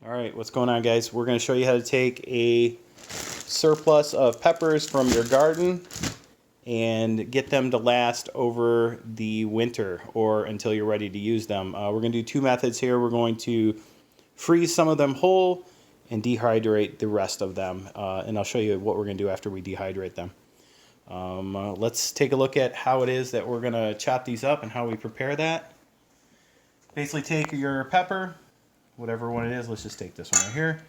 Alright, what's going on, guys? We're going to show you how to take a surplus of peppers from your garden and get them to last over the winter or until you're ready to use them. We're going to do two methods here. We're going to freeze some of them whole and dehydrate the rest of them. And I'll show you what we're going to do after we dehydrate them. Let's take a look at how it is that we're going to chop these up and how we prepare that. Basically take your pepper, whatever one it is. Let's just take this one right here.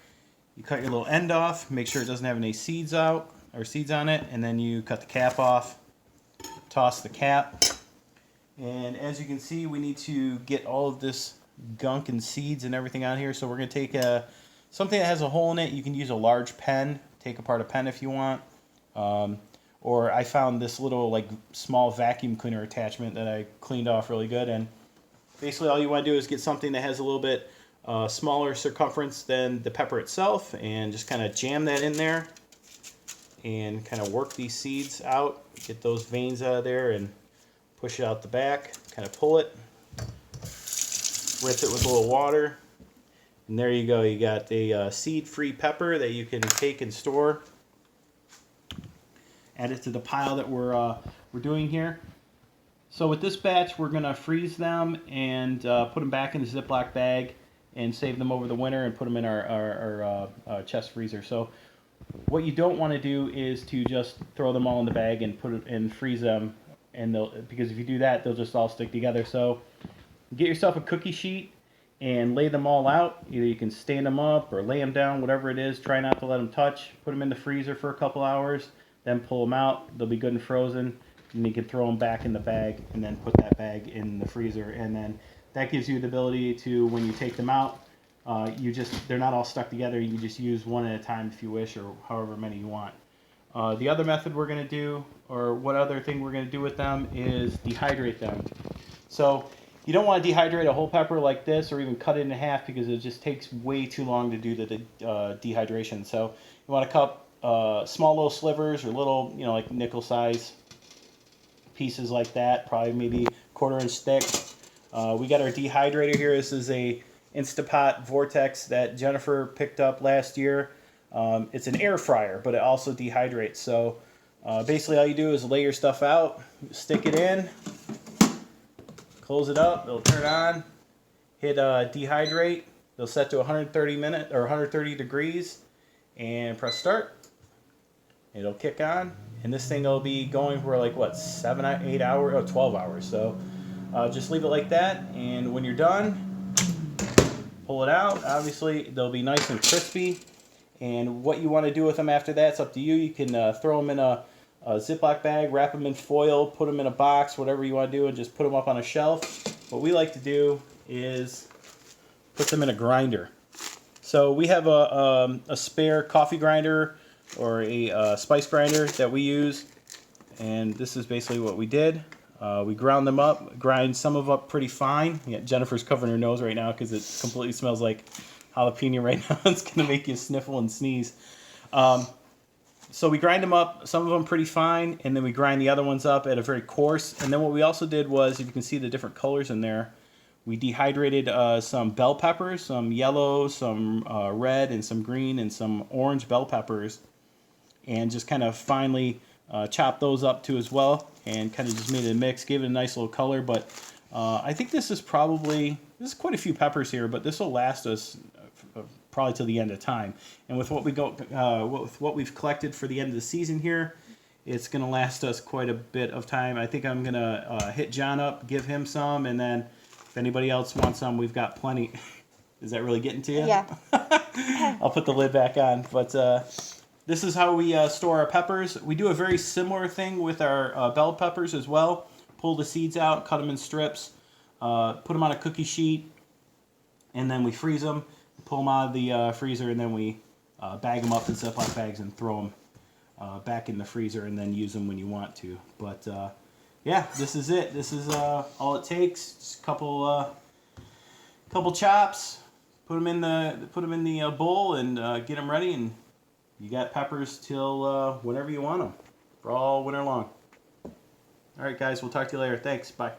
You cut your little end off, make sure it doesn't have any seeds out or seeds on it, and then you cut the cap off, toss the cap, and as you can see, we need to get all of this gunk and seeds and everything on here. So we're going to take something that has a hole in it. You can use a large pen, take apart a pen if you want, or I found this little like small vacuum cleaner attachment that I cleaned off really good. And basically all you want to do is get something that has a little bit smaller circumference than the pepper itself, and just kind of jam that in there and kind of work these seeds out, get those veins out of there and push it out the back, kind of pull it, rinse it with a little water, and there you go. You got a seed-free pepper that you can take and store. Add it to the pile that we're doing here. So with this batch, we're going to freeze them and put them back in the Ziploc bag and save them over the winter and put them in our chest freezer. So what you don't want to do is to just throw them all in the bag and put it and freeze them, and because if you do that, they'll just all stick together. So get yourself a cookie sheet and lay them all out. Either you can stand them up or lay them down, whatever it is. Try not to let them touch. Put them in the freezer for a couple hours, then pull them out. They'll be good and frozen, and you can throw them back in the bag and then put that bag in the freezer. And then that gives you the ability to, when you take them out, they're not all stuck together. You can just use one at a time if you wish, or however many you want. The other method we're going to do, or what other thing we're going to do with them, is dehydrate them. So you don't want to dehydrate a whole pepper like this, or even cut it in half, because it just takes way too long to do the dehydration. So you want to cut small little slivers, or little, like nickel size pieces like that, probably maybe 1/4 inch thick. We got our dehydrator here. This is a Instapot Vortex that Jennifer picked up last year. It's an air fryer, but it also dehydrates. So basically all you do is lay your stuff out, stick it in, close it up, it'll turn on, hit dehydrate, it'll set to 130 degrees, and press start. It'll kick on, and this thing will be going for like what, 7, 8 hours, or 12 hours. So just leave it like that, and when you're done, pull it out. Obviously they'll be nice and crispy, and what you want to do with them after that's up to you. You can throw them in a Ziploc bag, wrap them in foil, put them in a box, whatever you want to do, and just put them up on a shelf. What we like to do is put them in a grinder. So we have a spare coffee grinder or a spice grinder that we use, and this is basically what we did. We ground them up, grind some of up pretty fine. Yeah, Jennifer's covering her nose right now because it completely smells like jalapeno right now. It's going to make you sniffle and sneeze. So we grind them up, some of them pretty fine, and then we grind the other ones up at a very coarse. And then what we also did was, if you can see the different colors in there, we dehydrated some bell peppers, some yellow, some red, and some green, and some orange bell peppers, and just kind of finely chopped those up too as well, and kind of just made it a mix, gave it a nice little color. But I think this is quite a few peppers here, but this will last us probably till the end of time. And with what we've collected for the end of the season here, it's going to last us quite a bit of time. I think I'm going to hit John up, give him some, and then if anybody else wants some, we've got plenty. Is that really getting to you? Yeah. I'll put the lid back on. But this is how we store our peppers. We do a very similar thing with our bell peppers as well. Pull the seeds out, cut them in strips, put them on a cookie sheet, and then we freeze them, pull them out of the freezer, and then we bag them up in Ziploc bags and throw them back in the freezer, and then use them when you want to. But yeah, this is it. This is all it takes. Just a couple chops. Put them in the bowl and get them ready, and you got peppers till whenever you want them, for all winter long. All right, guys, we'll talk to you later. Thanks. Bye.